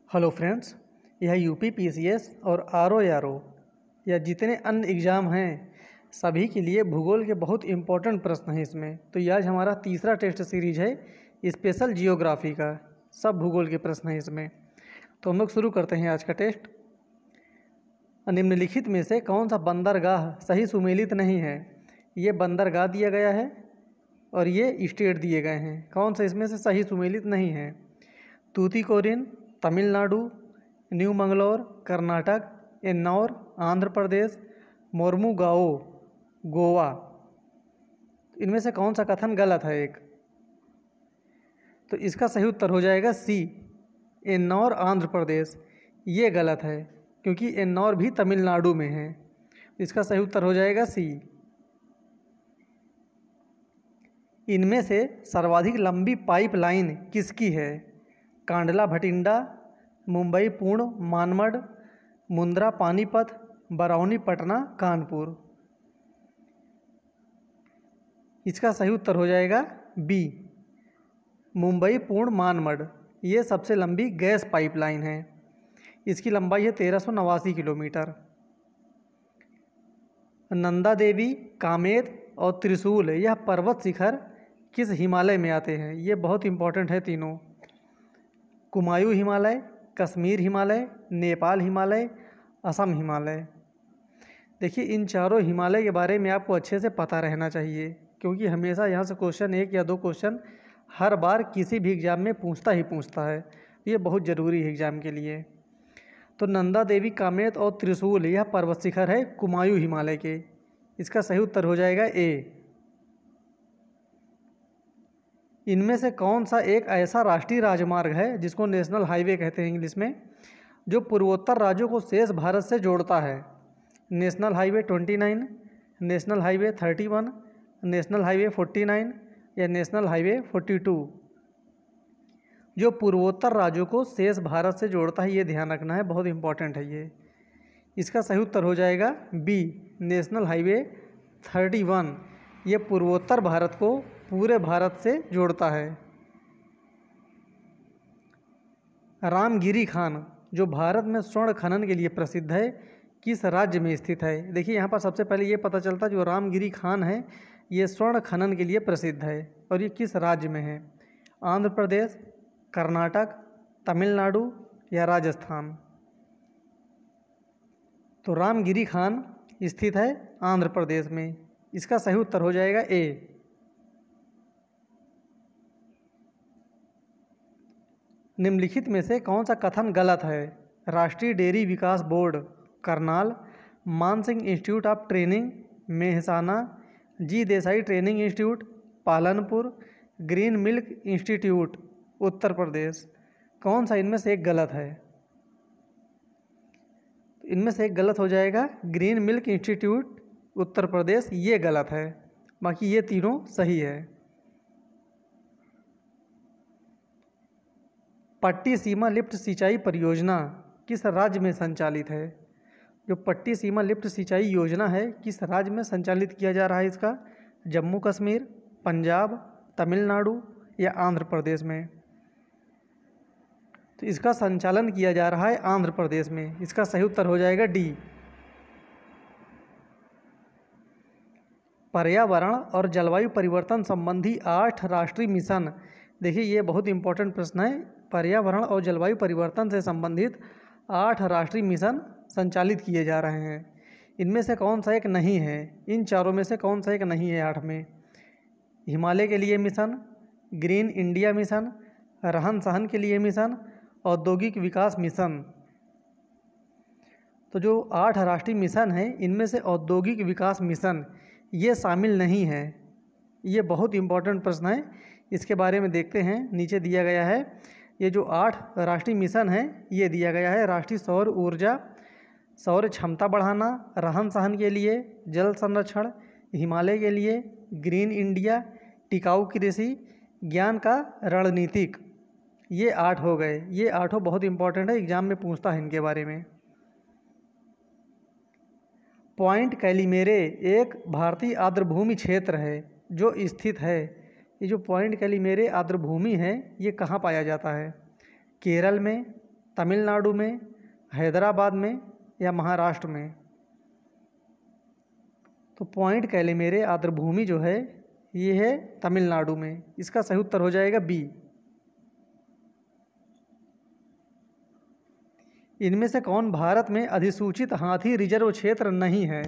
Hello friends, यह UP PCS और RO या जितने अन्य एग्ज़ाम हैं सभी के लिए भूगोल के बहुत इंपॉर्टेंट प्रश्न हैं इसमें। तो ये आज हमारा तीसरा टेस्ट सीरीज है स्पेशल जियोग्राफी का। सब भूगोल के प्रश्न हैं इसमें। तो हम लोग शुरू करते हैं आज का टेस्ट। निम्नलिखित में से कौन सा बंदरगाह सही सुमेलित नहीं है? ये बंदरगाह दिया गया है और ये स्टेट दिए गए हैं। कौन सा इसमें से सही सुमेलित नहीं है? तूतीकोरिन तमिलनाडु, न्यू मंगलोर कर्नाटक, एन्नौर आंध्र प्रदेश, मोर्मुगाओ गोवा। इनमें से कौन सा कथन गलत है? एक तो इसका सही उत्तर हो जाएगा सी, एन्नौर आंध्र प्रदेश। ये गलत है क्योंकि एन्नौर भी तमिलनाडु में है। इसका सही उत्तर हो जाएगा सी। इनमें से सर्वाधिक लंबी पाइपलाइन किसकी है? कांडला भटिंडा, मुंबई पुणे मानमड, मुंद्रा पानीपत, बरौनी पटना कानपुर। इसका सही उत्तर हो जाएगा बी, मुंबई पुणे मानमड। ये सबसे लंबी गैस पाइपलाइन है। इसकी लंबाई है 1389 किलोमीटर। नंदा देवी, कामेत और त्रिशूल यह पर्वत शिखर किस हिमालय में आते हैं? ये बहुत इंपॉर्टेंट है तीनों। कुमायूं हिमालय, कश्मीर हिमालय, नेपाल हिमालय, असम हिमालय। देखिए, इन चारों हिमालय के बारे में आपको अच्छे से पता रहना चाहिए क्योंकि हमेशा यहाँ से क्वेश्चन 1 या 2 क्वेश्चन हर बार किसी भी एग्ज़ाम में पूछता है। ये बहुत ज़रूरी है एग्ज़ाम के लिए। तो नंदा देवी, कामेत और त्रिशूल यह पर्वत शिखर है कुमायूं हिमालय के। इसका सही उत्तर हो जाएगा ए। इनमें से कौन सा एक ऐसा राष्ट्रीय राजमार्ग है जिसको नेशनल हाईवे कहते हैं इंग्लिश में, जो पूर्वोत्तर राज्यों को शेष भारत से जोड़ता है? National highway 29, national highway 31, national highway 49 या नेशनल हाईवे 42? जो पूर्वोत्तर राज्यों को शेष भारत से जोड़ता है, ये ध्यान रखना है, बहुत इंपॉर्टेंट है ये। इसका सही उत्तर हो जाएगा बी, नेशनल हाईवे 31। ये पूर्वोत्तर भारत को पूरे भारत से जोड़ता है। रामगिरी खान जो भारत में स्वर्ण खनन के लिए प्रसिद्ध है, किस राज्य में स्थित है? देखिए, यहाँ पर सबसे पहले ये पता चलता जो रामगिरी खान है ये स्वर्ण खनन के लिए प्रसिद्ध है और ये किस राज्य में है? आंध्र प्रदेश, कर्नाटक, तमिलनाडु या राजस्थान? तो रामगिरी खान स्थित है आंध्र प्रदेश में। इसका सही उत्तर हो जाएगा ए। निम्नलिखित में से कौन सा कथन गलत है? राष्ट्रीय डेयरी विकास board Karnal, Mansingh institute of training Mehsana, G Desai training institute Palanpur, green milk institute Uttar Pradesh. कौन सा इनमें से एक गलत है? इनमें से एक गलत हो जाएगा ग्रीन मिल्क इंस्टीट्यूट उत्तर प्रदेश। ये गलत है, बाकी ये तीनों सही है। पट्टी सीमा लिफ्ट सिंचाई परियोजना किस राज्य में संचालित है? जो पट्टी सीमा लिफ्ट सिंचाई योजना है किस राज्य में संचालित किया जा रहा है इसका? जम्मू कश्मीर, पंजाब, तमिलनाडु या आंध्र प्रदेश में? तो इसका संचालन किया जा रहा है आंध्र प्रदेश में। इसका सही उत्तर हो जाएगा डी। पर्यावरण और जलवायु परिवर्तन संबंधी 8 राष्ट्रीय मिशन। देखिए, ये बहुत इंपॉर्टेंट प्रश्न है। पर्यावरण और जलवायु परिवर्तन से संबंधित 8 राष्ट्रीय मिशन संचालित किए जा रहे हैं। इनमें से कौन सा एक नहीं है? इन चारों में से कौन सा एक नहीं है 8 में? हिमालय के लिए मिशन, ग्रीन इंडिया मिशन, रहन सहन के लिए मिशन, औद्योगिक विकास मिशन। तो जो 8 राष्ट्रीय मिशन हैं इनमें से औद्योगिक विकास मिशन ये शामिल नहीं है। ये बहुत इंपॉर्टेंट प्रश्न है, इसके बारे में देखते हैं। नीचे दिया गया है ये जो 8 राष्ट्रीय मिशन है, ये दिया गया है राष्ट्रीय सौर ऊर्जा, सौर क्षमता बढ़ाना, रहन सहन के लिए, जल संरक्षण, हिमालय के लिए, ग्रीन इंडिया, टिकाऊ कृषि, ज्ञान का रणनीतिक। ये 8 हो गए। ये 8 बहुत इंपॉर्टेंट है, एग्जाम में पूछता है इनके बारे में। पॉइंट कैलिमेरे एक भारतीय आर्द्रभूमि क्षेत्र है जो स्थित है। ये जो पॉइंट कैलिमेरे आर्द्रभूमि है ये कहाँ पाया जाता है? केरल में, तमिलनाडु में, हैदराबाद में या महाराष्ट्र में? तो पॉइंट कैलिमेरे आर्द्रभूमि जो है ये है तमिलनाडु में। इसका सही उत्तर हो जाएगा बी। इनमें से कौन भारत में अधिसूचित हाथी रिजर्व क्षेत्र नहीं है?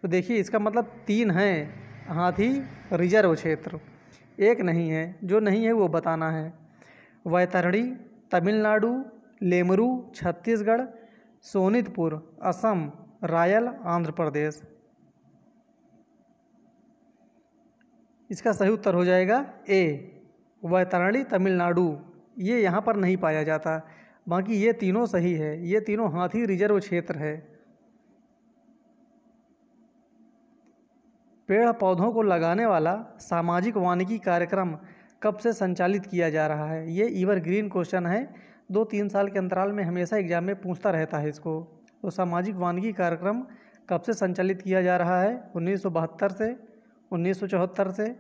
तो देखिए इसका मतलब 3 हैं हाथी रिजर्व क्षेत्र, एक नहीं है। जो नहीं है वो बताना है। वैतरणी तमिलनाडु, लेमरू छत्तीसगढ़, सोनितपुर असम, रायल आंध्र प्रदेश। इसका सही उत्तर हो जाएगा ए, वैतरणी तमिलनाडु। ये यहाँ पर नहीं पाया जाता, बाकी ये तीनों सही है। ये तीनों हाथी रिजर्व क्षेत्र है। पेड़ पौधों को लगाने वाला सामाजिक वानिकी कार्यक्रम कब से संचालित किया जा रहा है? ये एवरग्रीन क्वेश्चन है, 2-3 साल के अंतराल में हमेशा एग्जाम में पूछता रहता है इसको। तो सामाजिक वानिकी कार्यक्रम कब से संचालित किया जा रहा है? 1972 से, 1974 से,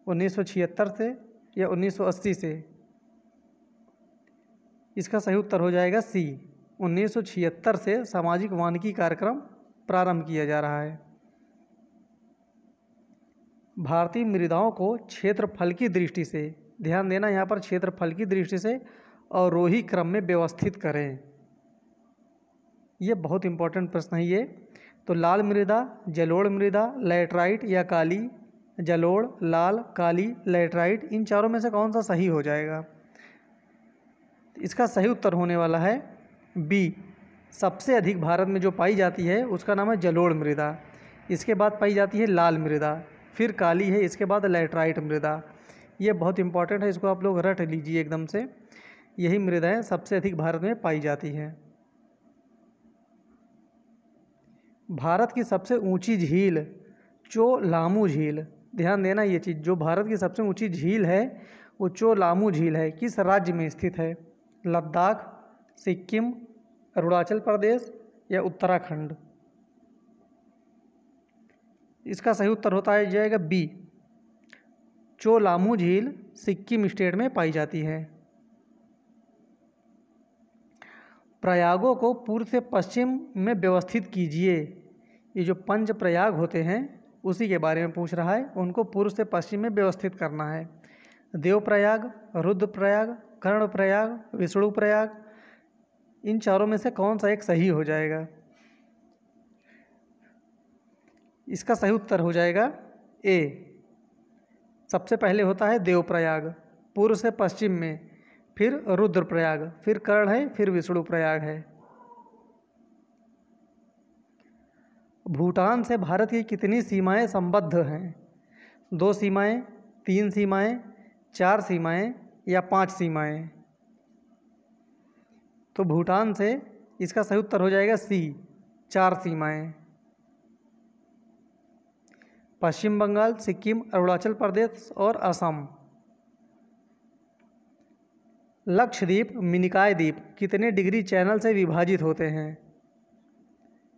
1976 से या 1980 से? इसका सही उत्तर हो जाएगा सी, 1976 से सामाजिक वानिकी कार्यक्रम प्रारंभ किया जा रहा है। भारतीय मृदाओं को क्षेत्रफल की दृष्टि से, ध्यान देना यहाँ पर, क्षेत्रफल की दृष्टि से अवरोही क्रम में व्यवस्थित करें। ये बहुत इंपॉर्टेंट प्रश्न है ये। तो लाल मृदा, जलोढ़ मृदा, लैटराइट या काली? जलोढ़, लाल, काली, लैटराइट, इन चारों में से कौन सा सही हो जाएगा? इसका सही उत्तर होने वाला है बी। सबसे अधिक भारत में जो पाई जाती है उसका नाम है जलोढ़ मृदा। इसके बाद पाई जाती है लाल मृदा, फिर काली है, इसके बाद लैटराइट मृदा। ये बहुत इंपॉर्टेंट है, इसको आप लोग रट लीजिए एकदम से। यही मृदाएं सबसे अधिक भारत में पाई जाती हैं। भारत की सबसे ऊंची झील चोलामू झील, ध्यान देना ये चीज़, जो भारत की सबसे ऊंची झील है वो चोलामू झील है। किस राज्य में स्थित है? लद्दाख, सिक्किम, अरुणाचल प्रदेश या उत्तराखंड? इसका सही उत्तर होता है जाएगा बी, चोलामू झील सिक्किम स्टेट में पाई जाती है। प्रयागों को पूर्व से पश्चिम में व्यवस्थित कीजिए। ये जो पंच प्रयाग होते हैं उसी के बारे में पूछ रहा है। उनको पूर्व से पश्चिम में व्यवस्थित करना है। देवप्रयाग, रुद्रप्रयाग, कर्णप्रयाग, विष्णुप्रयाग, इन चारों में से कौन सा एक सही हो जाएगा? इसका सही उत्तर हो जाएगा ए। सबसे पहले होता है देवप्रयाग पूर्व से पश्चिम में, फिर रुद्रप्रयाग, फिर कर्ण है, फिर विष्णुप्रयाग है। भूटान से भारत की कितनी सीमाएं संबद्ध हैं? 2 सीमाएं, 3 सीमाएं, 4 सीमाएं या 5 सीमाएं? तो भूटान से इसका सही उत्तर हो जाएगा सी, 4 सीमाएं। पश्चिम बंगाल, सिक्किम, अरुणाचल प्रदेश और असम। लक्षद्वीप, मिनिकॉय द्वीप कितने डिग्री चैनल से विभाजित होते हैं?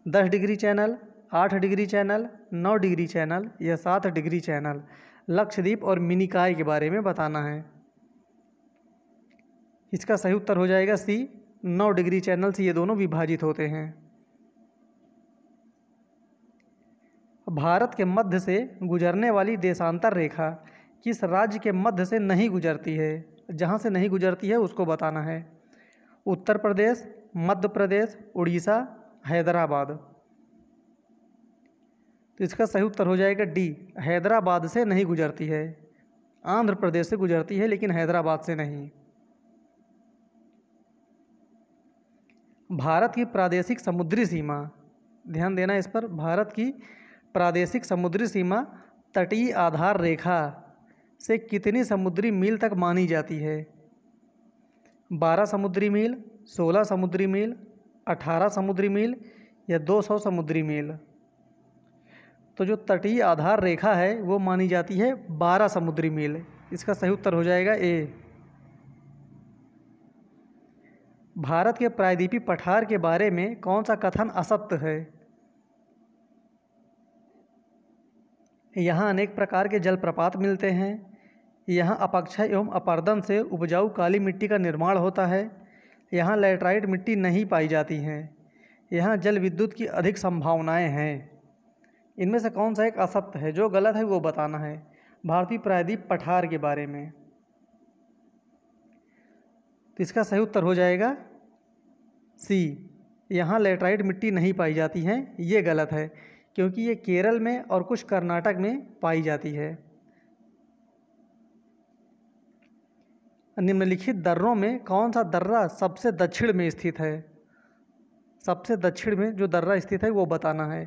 10 degree channel, 8 degree channel, 9 degree channel या 7 डिग्री चैनल? लक्षद्वीप और मिनिकॉय के बारे में बताना है। इसका सही उत्तर हो जाएगा सी, 9 डिग्री चैनल से ये दोनों विभाजित होते हैं। भारत के मध्य से गुजरने वाली देशांतर रेखा किस राज्य के मध्य से नहीं गुजरती है? जहाँ से नहीं गुजरती है उसको बताना है। उत्तर प्रदेश, मध्य प्रदेश, उड़ीसा, हैदराबाद। तो इसका सही उत्तर हो जाएगा डी, हैदराबाद से नहीं गुजरती है। आंध्र प्रदेश से गुजरती है लेकिन हैदराबाद से नहीं। भारत की प्रादेशिक समुद्री सीमा, ध्यान देना इस पर, भारत की प्रादेशिक समुद्री सीमा तटीय आधार रेखा से कितनी समुद्री मील तक मानी जाती है? 12 समुद्री मील, 16 समुद्री मील, 18 समुद्री मील या 200 समुद्री मील? तो जो तटीय आधार रेखा है वो मानी जाती है 12 समुद्री मील। इसका सही उत्तर हो जाएगा ए। भारत के प्रायद्वीपीय पठार के बारे में कौन सा कथन असत्य है? यहाँ अनेक प्रकार के जलप्रपात मिलते हैं। यहाँ अपक्षय एवं अपर्दन से उपजाऊ काली मिट्टी का निर्माण होता है। यहाँ लैटराइट मिट्टी नहीं पाई जाती हैं। यहाँ जल विद्युत की अधिक संभावनाएं हैं। इनमें से कौन सा एक असत्य है? जो गलत है वो बताना है। भारतीय प्रायद्वीप पठार के बारे में, तो इसका सही उत्तर हो जाएगा सी, यहाँ लैटराइट मिट्टी नहीं पाई जाती है। ये गलत है क्योंकि ये केरल में और कुछ कर्नाटक में पाई जाती है। निम्नलिखित दर्रों में कौन सा दर्रा सबसे दक्षिण में स्थित है? सबसे दक्षिण में जो दर्रा स्थित है वो बताना है।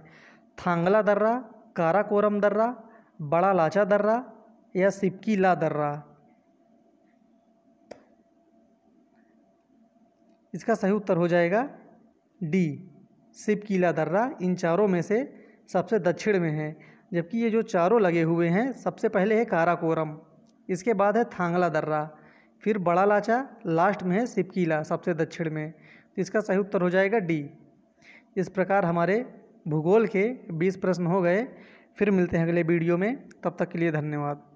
थांगला दर्रा, काराकोरम दर्रा, बड़ा लाचा दर्रा या सिपकीला दर्रा? इसका सही उत्तर हो जाएगा डी, सिपकीला दर्रा इन चारों में से सबसे दक्षिण में है। जबकि ये जो चारों लगे हुए हैं, सबसे पहले है काराकोरम, इसके बाद है थांगला दर्रा, फिर बड़ा लाचा, लास्ट में है सिपकीला सबसे दक्षिण में। तो इसका सही उत्तर हो जाएगा डी। इस प्रकार हमारे भूगोल के 20 प्रश्न हो गए। फिर मिलते हैं अगले वीडियो में, तब तक के लिए धन्यवाद।